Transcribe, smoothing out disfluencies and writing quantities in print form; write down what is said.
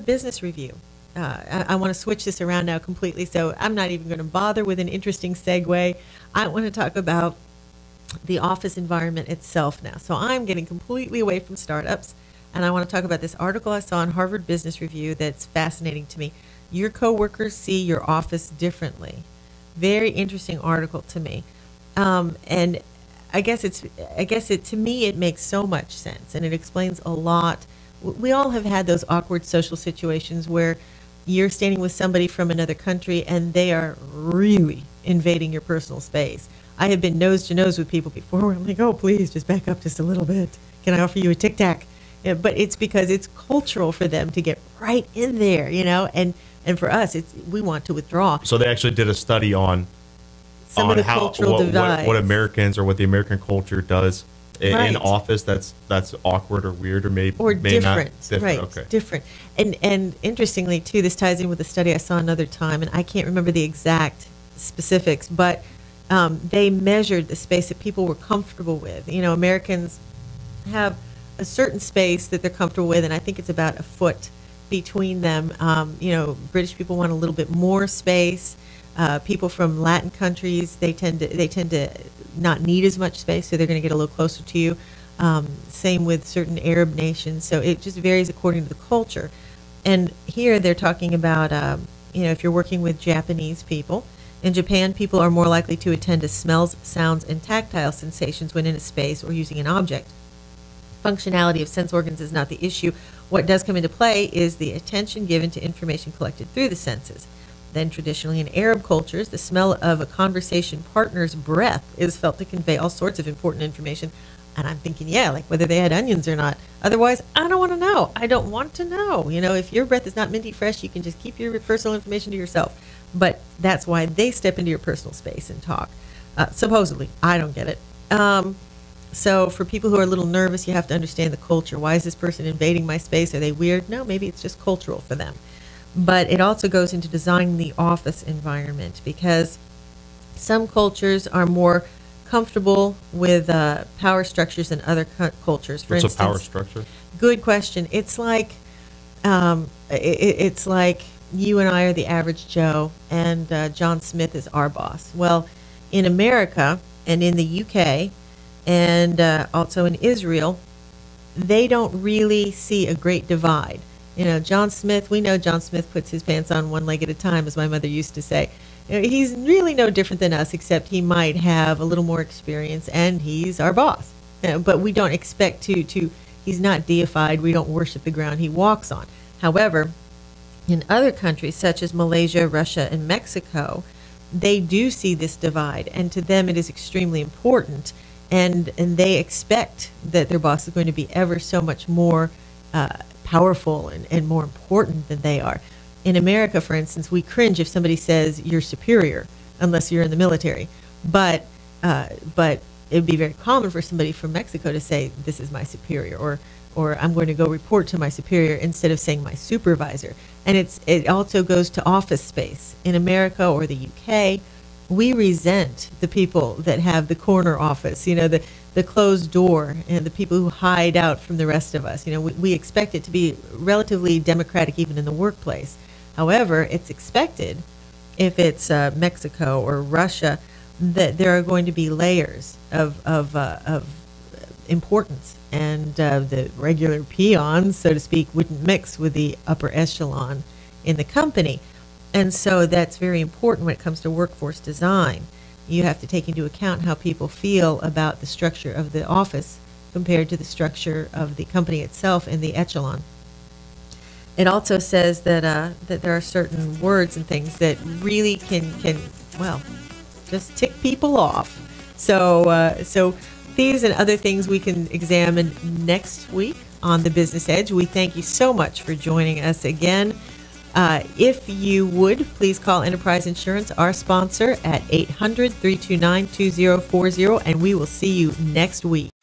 Harvard Business Review. I want to switch this around now completely, so I'm not even going to bother with an interesting segue. I want to talk about the office environment itself now. So I'm getting completely away from startups, and I want to talk about this article I saw in Harvard Business Review that's fascinating to me. Your coworkers see your office differently. Very interesting article to me. And I guess to me it makes so much sense, and it explains a lot. We all have had those awkward social situations where you're standing with somebody from another country and they are really invading your personal space. I have been nose to nose with people before where I'm like, oh, please just back up just a little bit. Can I offer you a Tic Tac? Yeah, but it's because it's cultural for them to get right in there, and for us, we want to withdraw. So they actually did a study on some of the cultural divides. What Americans or what the American culture does in office that's awkward or weird or may different. Not different. Right, okay. Different. And interestingly, too, this ties in with a study I saw another time, and I can't remember the exact specifics, but they measured the space that people were comfortable with. Americans have a certain space that they're comfortable with, and I think it's about a foot between them. British people want a little bit more space. People from Latin countries, they tend to not need as much space, so they're going to get a little closer to you. Same with certain Arab nations. So it just varies according to the culture. And here they're talking about, if you're working with Japanese people, in Japan, people are more likely to attend to smells, sounds, and tactile sensations when in a space or using an object. Functionality of sense organs is not the issue. What does come into play is the attention given to information collected through the senses. Then traditionally in Arab cultures, the smell of a conversation partner's breath is felt to convey all sorts of important information. And I'm thinking, like whether they had onions or not. Otherwise, I don't want to know. I don't want to know. If your breath is not minty fresh, you can just keep your personal information to yourself. But that's why they step into your personal space and talk. Supposedly. I don't get it. So for people who are a little nervous, you have to understand the culture. Why is this person invading my space? Are they weird? No, maybe it's just cultural for them. But it also goes into designing the office environment, because some cultures are more comfortable with power structures than other cultures. For instance, a power structure? Good question. It's like it's like you and I are the average Joe, and John Smith is our boss. Well, in America and in the UK and also in Israel, they don't really see a great divide. John Smith, we know John Smith puts his pants on one leg at a time, as my mother used to say. He's really no different than us, except he might have a little more experience, and he's our boss. But we don't expect to, he's not deified. We don't worship the ground he walks on. However, in other countries, such as Malaysia, Russia, and Mexico, they do see this divide, and to them it is extremely important, and they expect that their boss is going to be ever so much more powerful and more important than they are. In America, for instance, we cringe if somebody says you're superior, unless you're in the military. But it would be very common for somebody from Mexico to say, this is my superior, or I'm going to go report to my superior, instead of saying my supervisor. And it also goes to office space. In America or the UK, we resent the people that have the corner office, the closed door, and the people who hide out from the rest of us. We expect it to be relatively democratic even in the workplace. However, it's expected, if it's Mexico or Russia, that there are going to be layers of importance, and the regular peons, so to speak, wouldn't mix with the upper echelon in the company. And so that's very important when it comes to workforce design. You have to take into account how people feel about the structure of the office compared to the structure of the company itself and the echelon. It also says that that there are certain words and things that really can just tick people off. So these and other things we can examine next week on The Business Edge. We thank you so much for joining us again. If you would, please call Enterprise Insurance, our sponsor, at 800-329-2040, and we will see you next week.